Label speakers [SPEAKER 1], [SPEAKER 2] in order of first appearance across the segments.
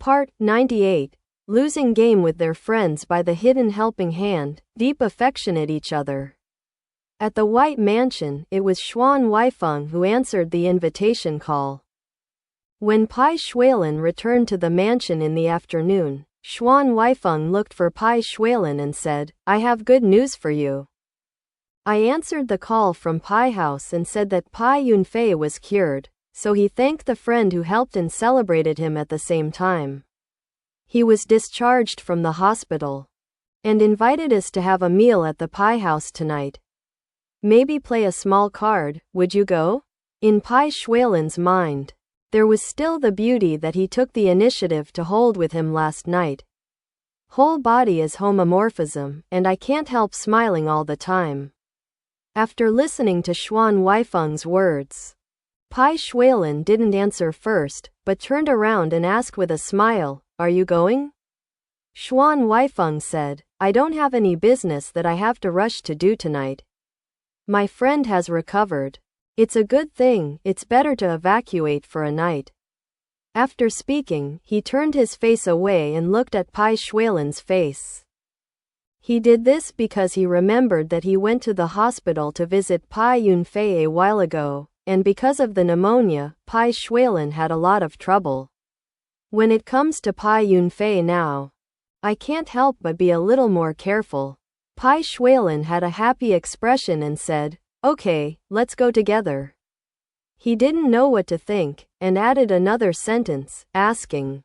[SPEAKER 1] Part 98. Losing game with their friends by the hidden helping hand, deep affectionate each other. At the White Mansion, it was Xuan Huaifeng who answered the invitation call. When Bai Xuelan returned to the mansion in the afternoon, Xuan Huaifeng looked for Bai Xuelan and said, "I have good news for you." I answered the call from Bai House and said that Bai Yunfei was cured, so he thanked the friend who helped and celebrated him at the same time. He was discharged from the hospital and invited us to have a meal at the Bai House tonight. Maybe play a small card, would you go? In Bai Xuelan's mind, there was still the beauty that he took the initiative to hold with him last night. Whole body is homomorphism, and I can't help smiling all the time. After listening to Xuan Huaifeng's words, Bai Xuelan didn't answer first, but turned around and asked with a smile, "Are you going?" Xuan Huaifeng said, "I don't have any business that I have to rush to do tonight. My friend has recovered. It's a good thing, it's better to evacuate for a night." After speaking, he turned his face away and looked at Bai Xuelan's face. He did this because he remembered that he went to the hospital to visit Bai Yunfei a while ago, and because of the pneumonia, Bai Xuelan had a lot of trouble. When it comes to Bai Yunfei now, I can't help but be a little more careful. Bai Xuelan had a happy expression and said, "Okay, let's go together." He didn't know what to think, and added another sentence, asking,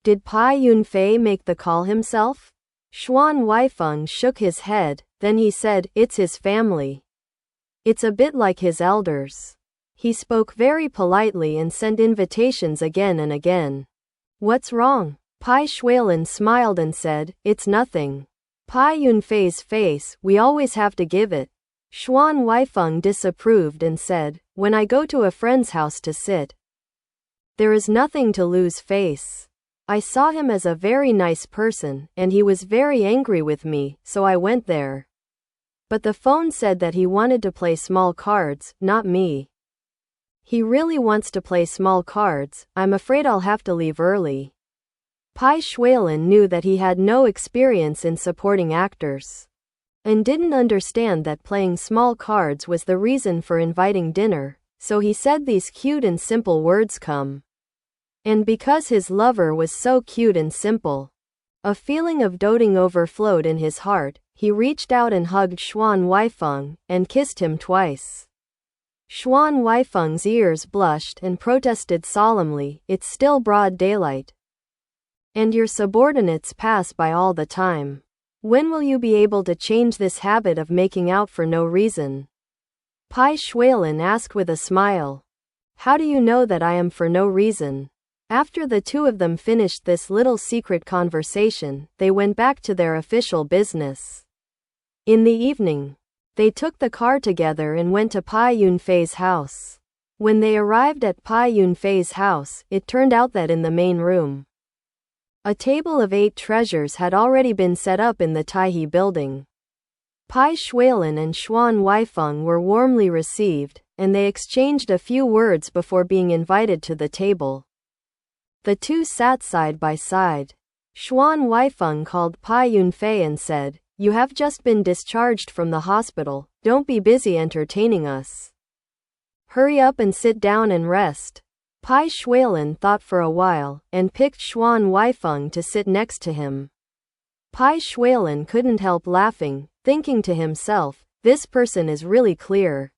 [SPEAKER 1] "Did Bai Yunfei make the call himself?" Xuan Huaifeng shook his head, then he said, "It's his family. It's a bit like his elders." He spoke very politely and sent invitations again and again. "What's wrong?" Bai Xuelan smiled and said, "It's nothing." Bai Yunfei's face, "We always have to give it." Xuan Huaifeng disapproved and said, "When I go to a friend's house to sit, there is nothing to lose face. I saw him as a very nice person, and he was very angry with me, so I went there. But the phone said that he wanted to play small cards, not me. He really wants to play small cards. I'm afraid I'll have to leave early." Bai Xuelan knew that he had no experience in supporting actors, and didn't understand that playing small cards was the reason for inviting dinner, so he said these cute and simple words come. And because his lover was so cute and simple, a feeling of doting overflowed in his heart. He reached out and hugged Xuan Huaifeng, and kissed him twice. Xuan Huaifeng's ears blushed and protested solemnly, "It's still broad daylight. And your subordinates pass by all the time. When will you be able to change this habit of making out for no reason?" Bai Xuelan asked with a smile. "How do you know that I am for no reason?" After the two of them finished this little secret conversation, they went back to their official business. In the evening, they took the car together and went to Bai Yunfei's house. When they arrived at Bai Yunfei's house, it turned out that in the main room, a table of 8 treasures had already been set up in the Taihe building. Bai Xuelan and Xuan Huaifeng were warmly received, and they exchanged a few words before being invited to the table. The two sat side by side. Xuan Huaifeng called Bai Yunfei and said, "You have just been discharged from the hospital, don't be busy entertaining us. Hurry up and sit down and rest." Bai Xuelan thought for a while, and picked Xuan Huaifeng to sit next to him. Bai Xuelan couldn't help laughing, thinking to himself, "This person is really clear."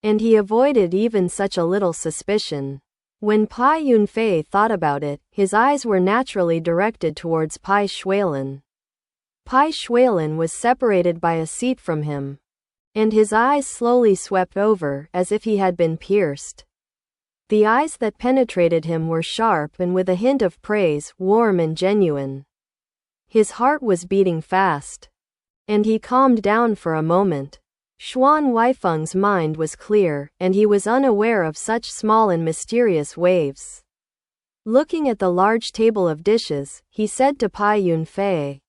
[SPEAKER 1] And he avoided even such a little suspicion. When Bai Yunfei thought about it, his eyes were naturally directed towards Bai Xuelan. Bai Xuelan was separated by a seat from him, and his eyes slowly swept over, as if he had been pierced. The eyes that penetrated him were sharp and with a hint of praise, warm and genuine. His heart was beating fast, and he calmed down for a moment. Xuan Huaifeng's mind was clear, and he was unaware of such small and mysterious waves. Looking at the large table of dishes, he said to Bai Yunfei,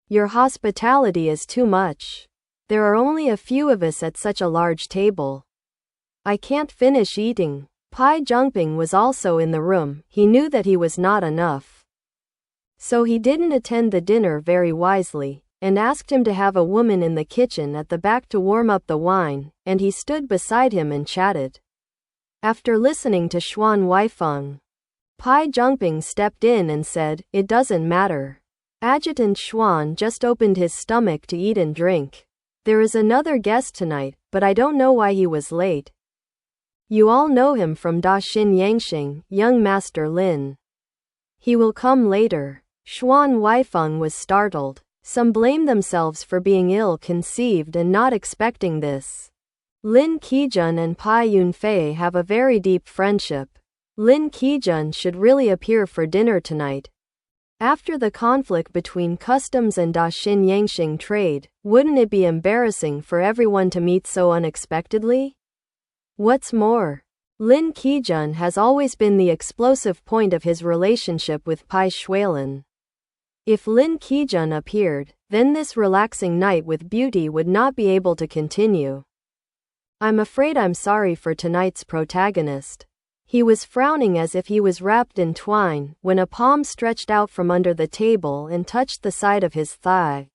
[SPEAKER 1] "Your hospitality is too much. There are only a few of us at such a large table. I can't finish eating." Bai Xuelan was also in the room. He knew that he was not enough. So he didn't attend the dinner very wisely, and asked him to have a woman in the kitchen at the back to warm up the wine, and he stood beside him and chatted. After listening to Xuan Huaifeng, Bai Xuelan stepped in and said, "It doesn't matter. Adjutant Xuan just opened his stomach to eat and drink. There is another guest tonight, but I don't know why he was late. You all know him from Da Xin Yangxing, young Master Lin. He will come later." Xuan Huaifeng was startled. Some blamed themselves for being ill-conceived and not expecting this. Lin Qijun and Bai Yunfei have a very deep friendship. Lin Qijun should really appear for dinner tonight. After the conflict between customs and Da Xin Yangxing trade, wouldn't it be embarrassing for everyone to meet so unexpectedly? What's more, Lin Qijun has always been the explosive point of his relationship with Bai Xuelan. If Lin Qijun appeared, then this relaxing night with beauty would not be able to continue. "I'm afraid I'm sorry for tonight's protagonist." He was frowning as if he was wrapped in twine when a palm stretched out from under the table and touched the side of his thigh.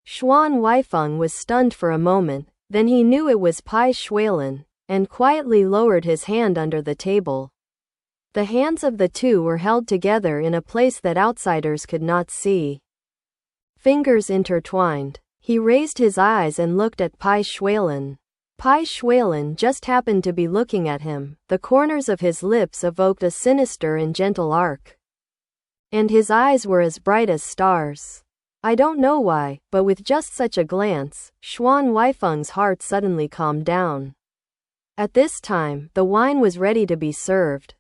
[SPEAKER 1] Xuan Huaifeng was stunned for a moment, then he knew it was Bai Xuelan, and quietly lowered his hand under the table. The hands of the two were held together in a place that outsiders could not see. Fingers intertwined. He raised his eyes and looked at Bai Xuelan. Bai Xuelan just happened to be looking at him. The corners of his lips evoked a sinister and gentle arc. And his eyes were as bright as stars. I don't know why, but with just such a glance, Xuan Huaifeng's heart suddenly calmed down. At this time, the wine was ready to be served.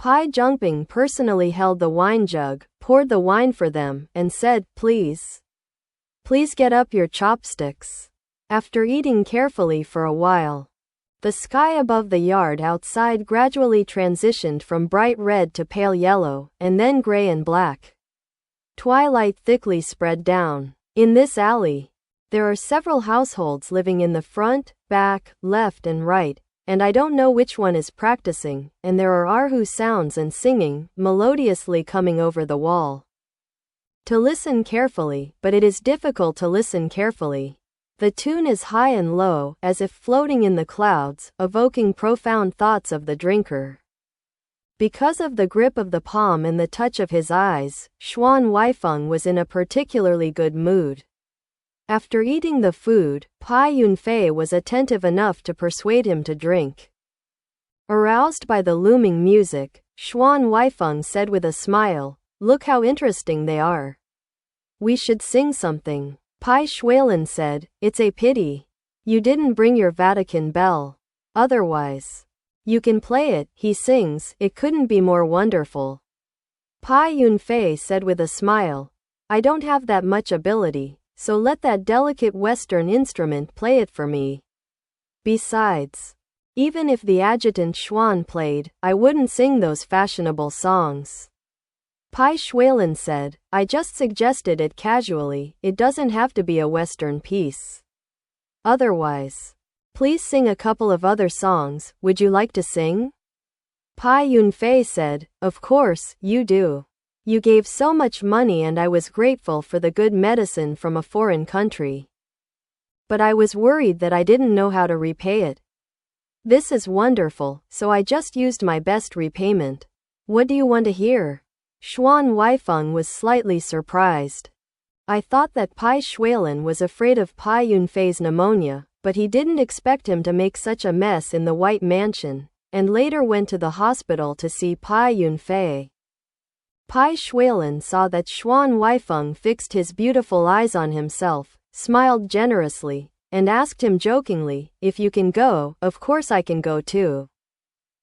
[SPEAKER 1] Bai Xuelan personally held the wine jug, poured the wine for them, and said, Please get up your chopsticks." After eating carefully for a while, the sky above the yard outside gradually transitioned from bright red to pale yellow, and then gray and black. Twilight thickly spread down. In this alley, there are several households living in the front, back, left and right, and I don't know which one is practicing, and there are erhu sounds and singing, melodiously coming over the wall. To listen carefully, but it is difficult to listen carefully. The tune is high and low, as if floating in the clouds, evoking profound thoughts of the drinker. Because of the grip of the palm and the touch of his eyes, Xuan Huaifeng was in a particularly good mood. After eating the food, Bai Yunfei was attentive enough to persuade him to drink. Aroused by the looming music, Xuan Huaifeng said with a smile, "Look how interesting they are. We should sing something." Bai Xuelan said, "It's a pity you didn't bring your Vatican bell. Otherwise, you can play it," he sings, "it couldn't be more wonderful." Bai Yunfei said with a smile, "I don't have that much ability, so let that delicate Western instrument play it for me. Besides, even if the adjutant Xuan played, I wouldn't sing those fashionable songs." Bai Xuelan said, "I just suggested it casually, it doesn't have to be a Western piece. Otherwise, please sing a couple of other songs, would you like to sing?" Bai Yunfei said, "Of course, you do. You gave so much money and I was grateful for the good medicine from a foreign country. But I was worried that I didn't know how to repay it. This is wonderful, so I just used my best repayment. What do you want to hear?" Xuan Huaifeng was slightly surprised. I thought that Bai Xuelan was afraid of Bai Yunfei's pneumonia, but he didn't expect him to make such a mess in the White Mansion, and later went to the hospital to see Bai Yunfei. Bai Xuelan saw that Xuan Huaifeng fixed his beautiful eyes on himself, smiled generously, and asked him jokingly, "If you can go, of course I can go too.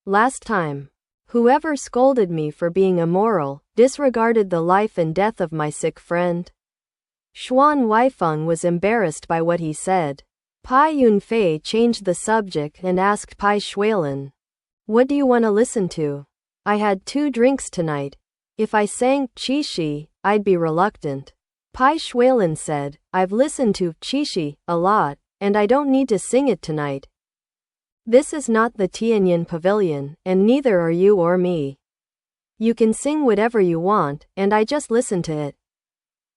[SPEAKER 1] Last time, whoever scolded me for being immoral, disregarded the life and death of my sick friend." Xuan Huaifeng was embarrassed by what he said. Bai Yunfei changed the subject and asked Bai Xuelan, "What do you want to listen to? I had 2 drinks tonight. If I sang Qishi, I'd be reluctant." Bai Xuelan said, "I've listened to Qishi a lot, and I don't need to sing it tonight." This is not the Tianyin Pavilion, and neither are you or me. You can sing whatever you want, and I just listen to it.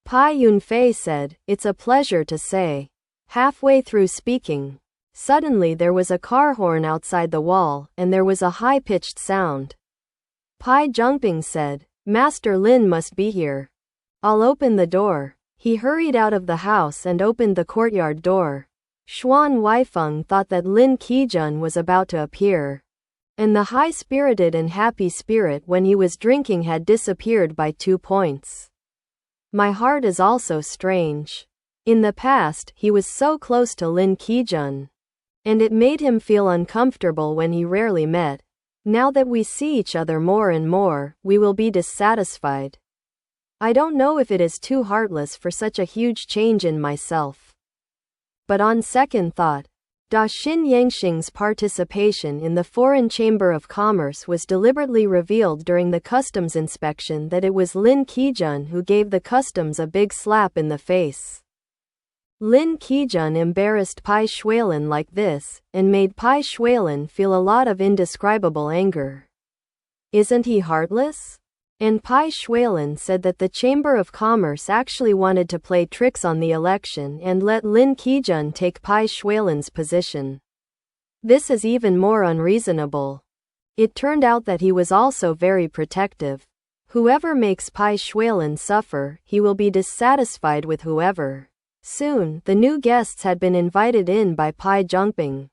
[SPEAKER 1] Bai Yunfei said, "It's a pleasure to say." Halfway through speaking, suddenly there was a car horn outside the wall, and there was a high-pitched sound. Bai Zhongping said, "Master Lin must be here. I'll open the door." He hurried out of the house and opened the courtyard door. Xuan Huaifeng thought that Lin Qijun was about to appear, and the high-spirited and happy spirit when he was drinking had disappeared by 2 points. My heart is also strange. In the past, he was so close to Lin Qijun, and it made him feel uncomfortable when he rarely met. Now that we see each other more and more, we will be dissatisfied. I don't know if it is too heartless for such a huge change in myself. But on second thought, Da Xin Yangxing's participation in the Foreign Chamber of Commerce was deliberately revealed during the customs inspection that it was Lin Qijun who gave the customs a big slap in the face. Lin Qijun embarrassed Bai Xuelan like this, and made Bai Xuelan feel a lot of indescribable anger. Isn't he heartless? And Bai Xuelan said that the Chamber of Commerce actually wanted to play tricks on the election and let Lin Qijun take Bai Xuelan's position. This is even more unreasonable. It turned out that he was also very protective. Whoever makes Bai Xuelan suffer, he will be dissatisfied with whoever. Soon, the new guests had been invited in by Bai Zhongping.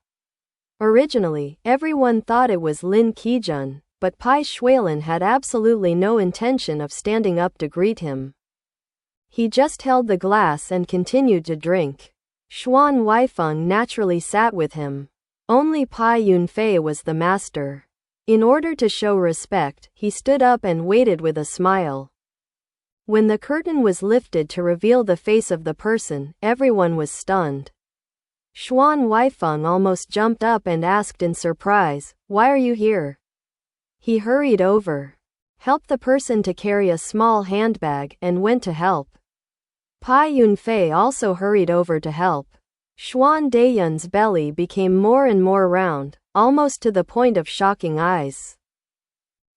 [SPEAKER 1] Originally, everyone thought it was Lin Qijun, but Bai Xuelan had absolutely no intention of standing up to greet him. He just held the glass and continued to drink. Xuan Huaifeng naturally sat with him. Only Bai Yunfei was the master. In order to show respect, he stood up and waited with a smile. When the curtain was lifted to reveal the face of the person, everyone was stunned. Xuan Huaifeng almost jumped up and asked in surprise, "Why are you here?" He hurried over, helped the person to carry a small handbag, and went to help. Bai Yunfei also hurried over to help. Xuan Dayun's belly became more and more round, almost to the point of shocking eyes.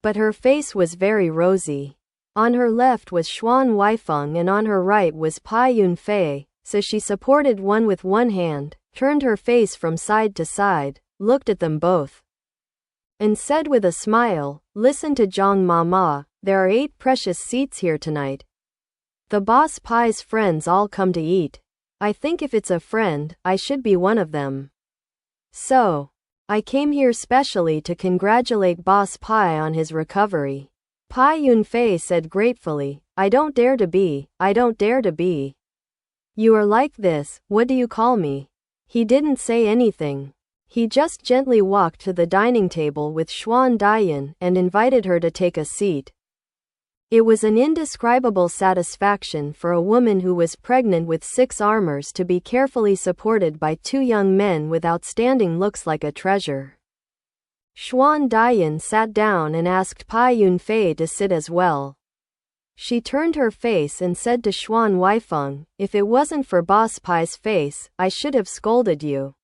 [SPEAKER 1] But her face was very rosy. On her left was Xuan Huaifeng and on her right was Bai Yunfei, so she supported one with one hand, turned her face from side to side, looked at them both, and said with a smile, "Listen to Zhang Mama, there are 8 precious seats here tonight. The boss Pai's friends all come to eat. I think if it's a friend, I should be one of them. So, I came here specially to congratulate Boss Pai on his recovery." Bai Yunfei said gratefully, I don't dare to be. You are like this, what do you call me?" He didn't say anything. He just gently walked to the dining table with Xuan Dayun and invited her to take a seat. It was an indescribable satisfaction for a woman who was pregnant with 6 armors to be carefully supported by 2 young men with outstanding looks like a treasure. Xuan Dayun sat down and asked Bai Yunfei to sit as well. She turned her face and said to Xuan Huaifeng, "If it wasn't for Boss Pai's face, I should have scolded you.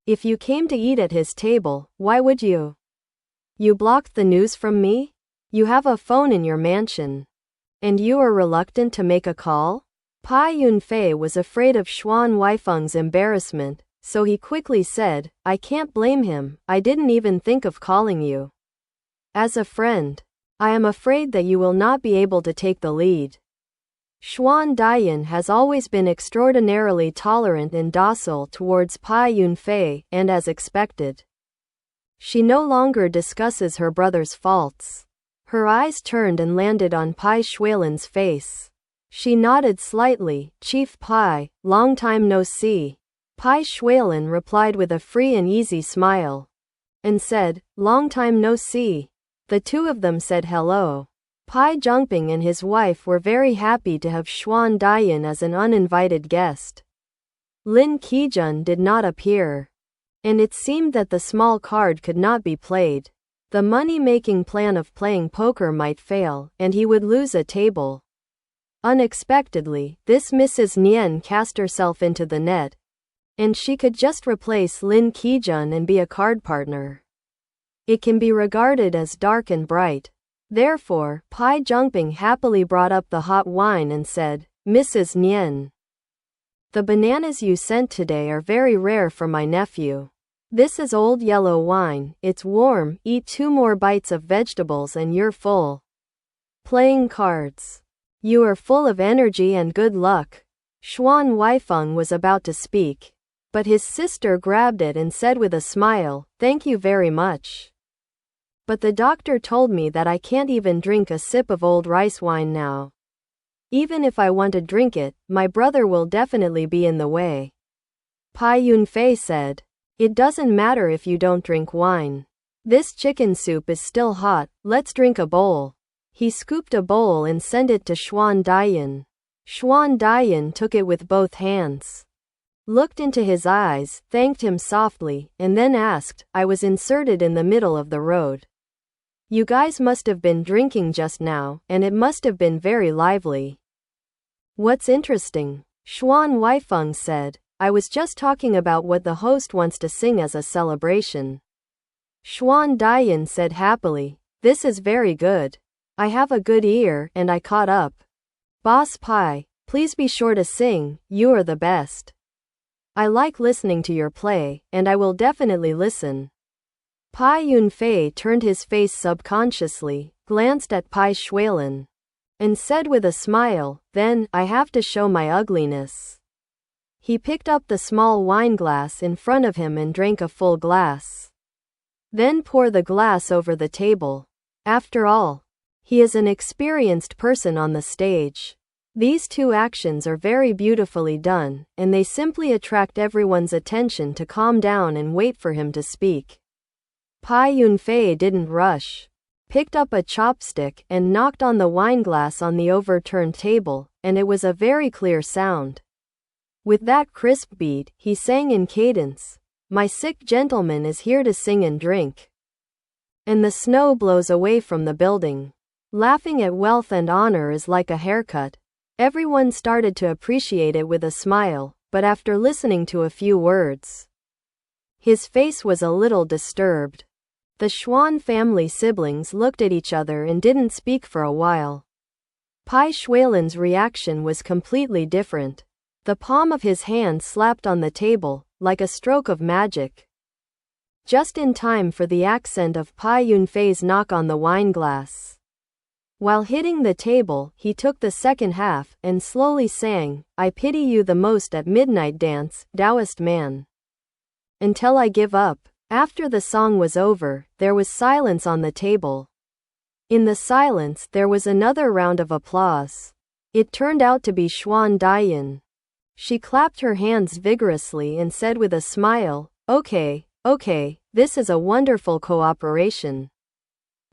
[SPEAKER 1] If you came to eat at his table, why would you? You blocked the news from me? You have a phone in your mansion. And you are reluctant to make a call?" Bai Yunfei was afraid of Xuan Huaifeng's embarrassment, so he quickly said, "I can't blame him, I didn't even think of calling you. As a friend, I am afraid that you will not be able to take the lead." Xuan Dayun has always been extraordinarily tolerant and docile towards Bai Yunfei, and as expected, she no longer discusses her brother's faults. Her eyes turned and landed on Bai Xuelan's face. She nodded slightly, "Chief Bai, long time no see." Bai Xuelan replied with a free and easy smile, and said, "Long time no see." The two of them said hello. Bai Zhongping and his wife were very happy to have Xuan Dayun as an uninvited guest. Lin Qijun did not appear, and it seemed that the small card could not be played. The money-making plan of playing poker might fail, and he would lose a table. Unexpectedly, this Mrs. Nian cast herself into the net, and she could just replace Lin Qijun and be a card partner. It can be regarded as dark and bright. Therefore, Bai Zhongping happily brought up the hot wine and said, "Mrs. Nian, the bananas you sent today are very rare for my nephew. This is old yellow wine, it's warm, eat 2 more bites of vegetables and you're full. Playing cards. You are full of energy and good luck." Xuan Huaifeng was about to speak, but his sister grabbed it and said with a smile, "Thank you very much. But the doctor told me that I can't even drink a sip of old rice wine now. Even if I want to drink it, my brother will definitely be in the way." Bai Yunfei said, "It doesn't matter if you don't drink wine. This chicken soup is still hot, let's drink a bowl." He scooped a bowl and sent it to Xuan Dian. Xuan Dian took it with both hands, looked into his eyes, thanked him softly, and then asked, "I was inserted in the middle of the road. You guys must have been drinking just now, and it must have been very lively." "What's interesting?" Xuan Huaifeng said. "I was just talking about what the host wants to sing as a celebration." Xuan Dian said happily, "This is very good. I have a good ear, and I caught up. Boss Pai, please be sure to sing, you are the best. I like listening to your play, and I will definitely listen." Bai Yunfei turned his face subconsciously, glanced at Bai Xuelan, and said with a smile, "Then, I have to show my ugliness." He picked up the small wine glass in front of him and drank a full glass. Then pour the glass over the table. After all, he is an experienced person on the stage. These 2 actions are very beautifully done, and they simply attract everyone's attention to calm down and wait for him to speak. Bai Yunfei didn't rush, picked up a chopstick and knocked on the wineglass on the overturned table, and it was a very clear sound. With that crisp beat, he sang in cadence, "My sick gentleman is here to sing and drink." And the snow blows away from the building. Laughing at wealth and honor is like a haircut. Everyone started to appreciate it with a smile, but after listening to a few words, his face was a little disturbed. The Xuan family siblings looked at each other and didn't speak for a while. Bai Xuelan's reaction was completely different. The palm of his hand slapped on the table, like a stroke of magic. Just in time for the accent of Bai Yunfei's knock on the wineglass. While hitting the table, he took the second half, and slowly sang, "I pity you the most at midnight dance, Taoist man. Until I give up." After the song was over, there was silence on the table. In the silence, there was another round of applause. It turned out to be Xuan Dian. She clapped her hands vigorously and said with a smile, Okay, this is a wonderful cooperation."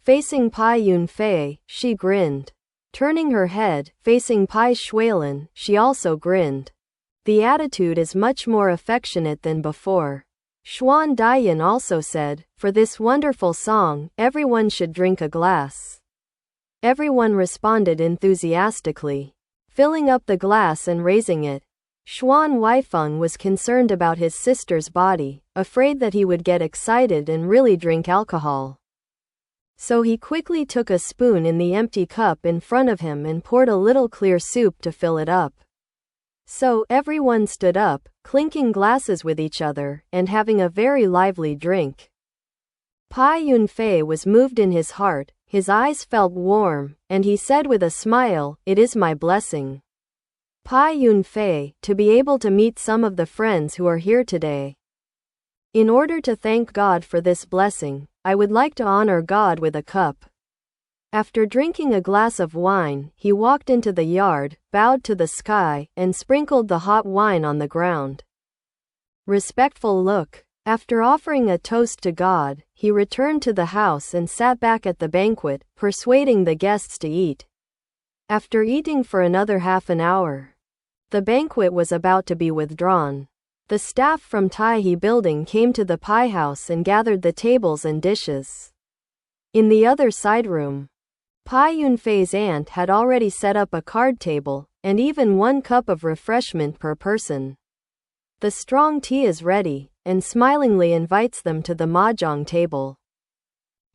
[SPEAKER 1] Facing Bai Yunfei, she grinned. Turning her head, facing Bai Xuelan, she also grinned. The attitude is much more affectionate than before. Xuan Dian also said, "For this wonderful song, everyone should drink a glass." Everyone responded enthusiastically, filling up the glass and raising it. Xuan Huaifeng was concerned about his sister's body, afraid that he would get excited and really drink alcohol. So he quickly took a spoon in the empty cup in front of him and poured a little clear soup to fill it up. So everyone stood up, clinking glasses with each other, and having a very lively drink. Bai Yunfei was moved in his heart, his eyes felt warm, and he said with a smile, "It is my blessing, Bai Yunfei, to be able to meet some of the friends who are here today. In order to thank God for this blessing, I would like to honor God with a cup." After drinking a glass of wine, he walked into the yard, bowed to the sky, and sprinkled the hot wine on the ground. Respectful look. After offering a toast to God, he returned to the house and sat back at the banquet, persuading the guests to eat. After eating for another half an hour, the banquet was about to be withdrawn. The staff from Tai building came to the pie house and gathered the tables and dishes. In the other side room, Bai Yunfei's aunt had already set up a card table, and even 1 cup of refreshment per person. The strong tea is ready, and smilingly invites them to the mahjong table.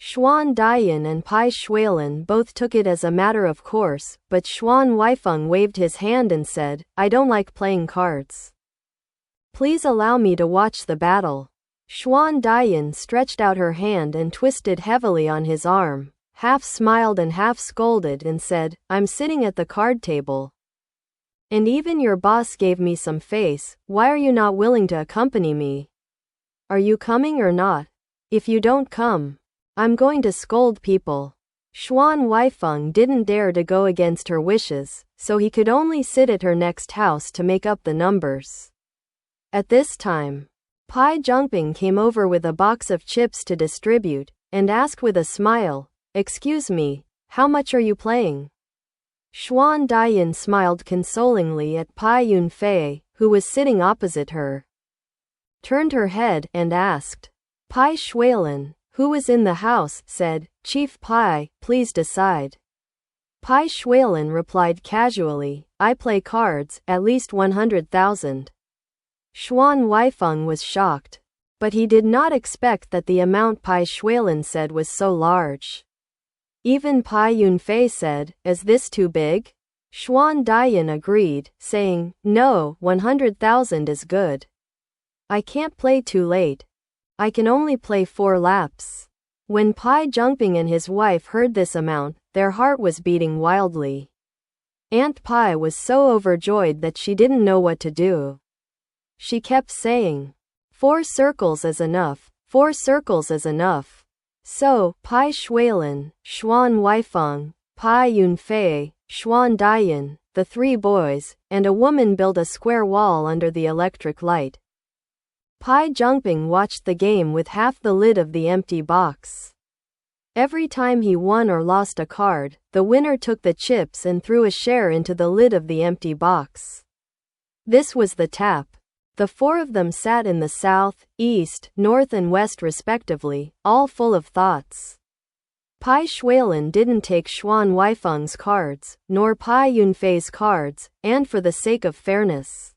[SPEAKER 1] Xuan Huaifeng and Bai Xuelan both took it as a matter of course, but Xuan Huaifeng waved his hand and said, I don't like playing cards. Please allow me to watch the battle. Xuan Huaifeng stretched out her hand and twisted heavily on his arm, half smiled and half scolded and said, I'm sitting at the card table. And even your boss gave me some face, why are you not willing to accompany me? Are you coming or not? If you don't come, I'm going to scold people. Xuan Huaifeng didn't dare to go against her wishes, so he could only sit at her next house to make up the numbers. At this time, Bai Xuelan came over with a box of chips to distribute, and asked with a smile, Excuse me, how much are you playing? Xuan Huaifeng smiled consolingly at Bai Xuelan, who was sitting opposite her, turned her head, and asked. Bai Xuelan, who was in the house, said, Chief Bai, please decide. Bai Xuelan replied casually, I play cards, at least 100,000. Xuan Huaifeng was shocked. But he did not expect that the amount Bai Xuelan said was so large. Even Bai Xuelan said, Is this too big? Xuan Huaifeng agreed, saying, No, 100,000 is good. I can't play too late. I can only play 4 laps. When Bai Xuelan and his wife heard this amount, their heart was beating wildly. Aunt Pai was so overjoyed that she didn't know what to do. She kept saying, 4 circles is enough, 4 circles is enough. So, Bai Xuelan, Xuan Huaifeng, Bai Xuelan, Xuan Huaifeng, the 3 boys, and a woman built a square wall under the electric light. Bai Xuelan watched the game with half the lid of the empty box. Every time he won or lost a card, the winner took the chips and threw a share into the lid of the empty box. This was the tap. The 4 of them sat in the south, east, north and west respectively, all full of thoughts. Bai Xuelan didn't take Xuan Huaifeng's cards, nor Bai Xuelan's cards, and for the sake of fairness,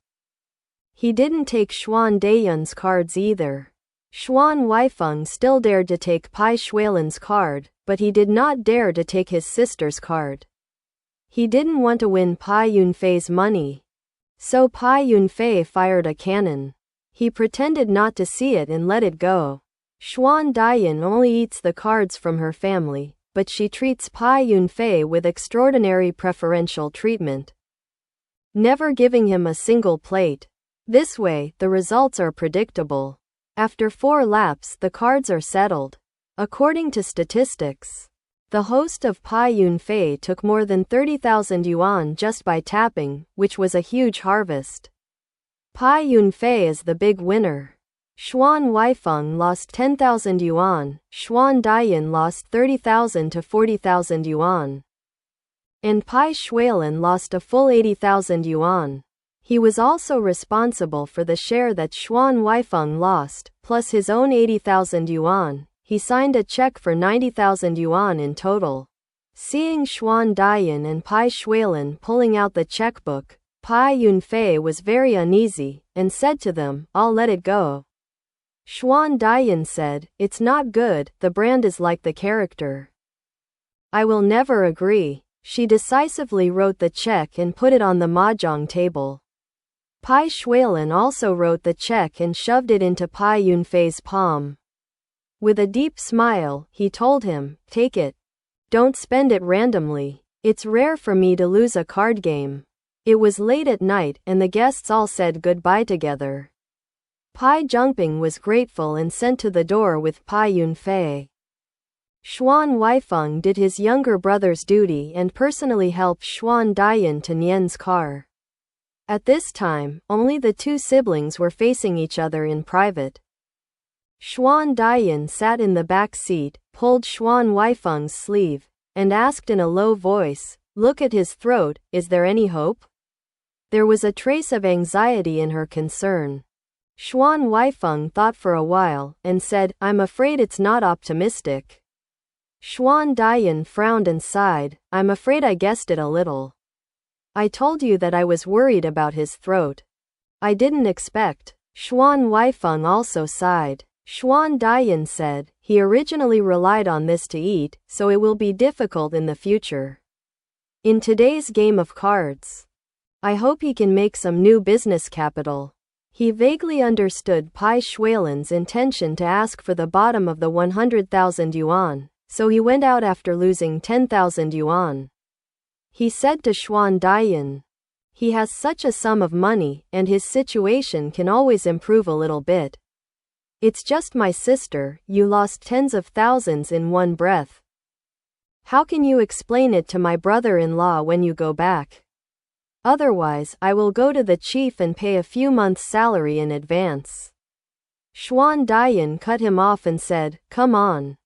[SPEAKER 1] he didn't take Xuan Huaifeng's cards either. Xuan Huaifeng still dared to take Bai Xuelan's card, but he did not dare to take his sister's card. He didn't want to win Bai Xuelan's money. So Bai Xuelan fired a cannon. He pretended not to see it and let it go. Xuan Huaifeng only eats the cards from her family, but she treats Bai Xuelan with extraordinary preferential treatment, never giving him a single plate. This way, the results are predictable. After 4 laps, the cards are settled. According to statistics, the host of Bai Xuelan took more than 30,000 yuan just by tapping, which was a huge harvest. Bai Xuelan is the big winner. Xuan Huaifeng lost 10,000 yuan, Xuan Huaifeng lost 30,000 to 40,000 yuan. And Bai Xuelan lost a full 80,000 yuan. He was also responsible for the share that Xuan Huaifeng lost, plus his own 80,000 yuan. He signed a check for 90,000 yuan in total. Seeing Xuan Huaifeng and Bai Xuelan pulling out the checkbook, Bai Xuelan was very uneasy, and said to them, I'll let it go. Xuan Huaifeng said, It's not good, the brand is like the character. I will never agree. She decisively wrote the check and put it on the mahjong table. Bai Xuelan also wrote the check and shoved it into Bai Xuelan's palm. With a deep smile, he told him, Take it. Don't spend it randomly. It's rare for me to lose a card game. It was late at night and the guests all said goodbye together. Bai Xuelan was grateful and sent to the door with Bai Xuelan. Xuan Huaifeng did his younger brother's duty and personally helped Xuan Huaifeng to Nian's car. At this time, only the 2 siblings were facing each other in private. Xuan Huaifeng sat in the back seat, pulled Xuan Huaifeng's sleeve, and asked in a low voice, Look at his throat, is there any hope? There was a trace of anxiety in her concern. Xuan Huaifeng thought for a while, and said, I'm afraid it's not optimistic. Xuan Huaifeng frowned and sighed, I'm afraid I guessed it a little. I told you that I was worried about his throat. I didn't expect Xuan Huaifeng also sighed. Xuan Daiyan said, he originally relied on this to eat, so it will be difficult in the future. In today's game of cards. I hope he can make some new business capital. He vaguely understood Bai Xuelan's intention to ask for the bottom of the 100,000 yuan, so he went out after losing 10,000 yuan. He said to Xuan Daiyan, he has such a sum of money, and his situation can always improve a little bit. It's just my sister, you lost tens of thousands in one breath. How can you explain it to my brother-in-law when you go back? Otherwise, I will go to the chief and pay a few months' salary in advance. Xuan Daiyan cut him off and said, come on.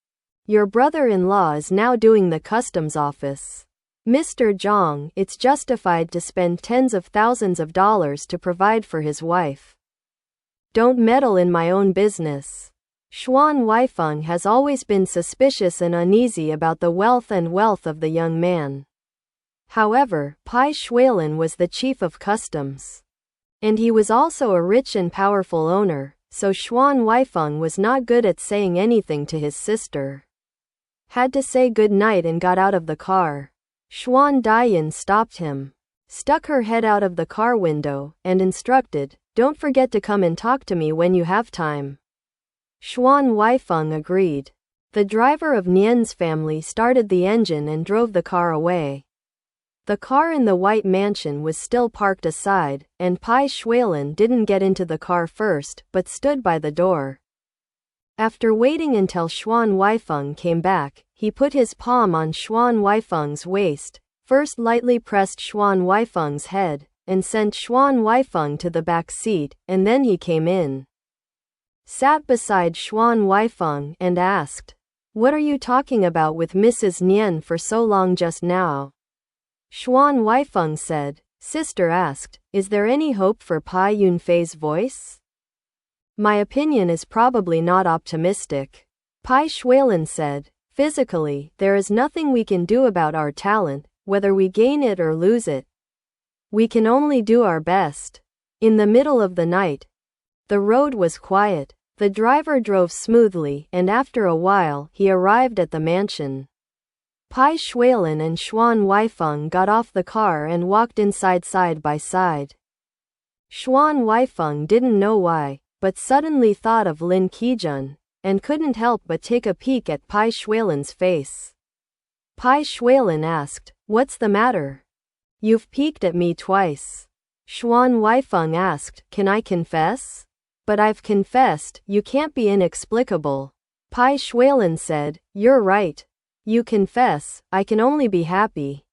[SPEAKER 1] Your brother-in-law is now doing the customs office. Mr. Zhang, it's justified to spend tens of thousands of dollars to provide for his wife. Don't meddle in my own business. Xuan Huaifeng has always been suspicious and uneasy about the wealth of the young man. However, Bai Xuelan was the chief of customs. And he was also a rich and powerful owner, so Xuan Huaifeng was not good at saying anything to his sister. Had to say good night and got out of the car. Xuan Daiyan stopped him, stuck her head out of the car window, and instructed, don't forget to come and talk to me when you have time. Xuan Huaifeng agreed. The driver of Nian's family started the engine and drove the car away. The car in the white mansion was still parked aside, and Bai Xuelan didn't get into the car first, but stood by the door. After waiting until Xuan Huaifeng came back, he put his palm on Xuan Huaifeng's waist, first lightly pressed Xuan Huaifeng's head, and sent Xuan Huaifeng to the back seat, and then he came in. Sat beside Xuan Huaifeng and asked, what are you talking about with Mrs. Nian for so long just now? Xuan Huaifeng said, sister asked, is there any hope for Pai Yunfei's voice? My opinion is probably not optimistic. Bai Xuelan said, physically, there is nothing we can do about our talent, whether we gain it or lose it. We can only do our best. In the middle of the night, the road was quiet. The driver drove smoothly, and after a while, he arrived at the mansion. Bai Xuelan and Xuan Huaifeng got off the car and walked inside side by side. Xuan Huaifeng didn't know why, but suddenly thought of Lin Qijun, and couldn't help but take a peek at Bai Xuelan's face. Bai Xuelan asked, what's the matter? You've peeked at me twice. Xuan Huaifeng asked, can I confess? But I've confessed, you can't be inexplicable. Bai Xuelan said, you're right. You confess, I can only be happy.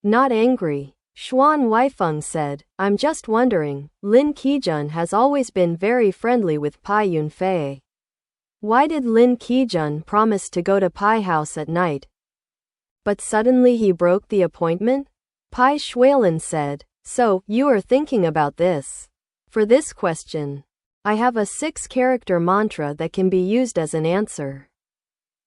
[SPEAKER 1] Not angry. Xuan Huaifeng said, I'm just wondering, Lin Qijun has always been very friendly with Pai Yunfei. Why did Lin Qijun promise to go to Pai house at night? But suddenly he broke the appointment? Bai Xuelan said, so, you are thinking about this. For this question, I have a 6-character mantra that can be used as an answer.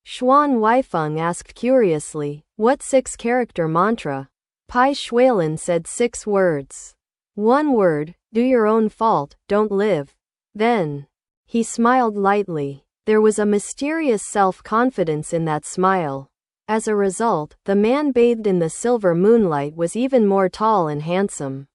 [SPEAKER 1] Xuan Huaifeng asked curiously, what 6-character mantra? Bai Xuelan said 6 words. 1 word, do your own fault, don't live. Then, he smiled lightly. There was a mysterious self-confidence in that smile. As a result, the man bathed in the silver moonlight was even more tall and handsome.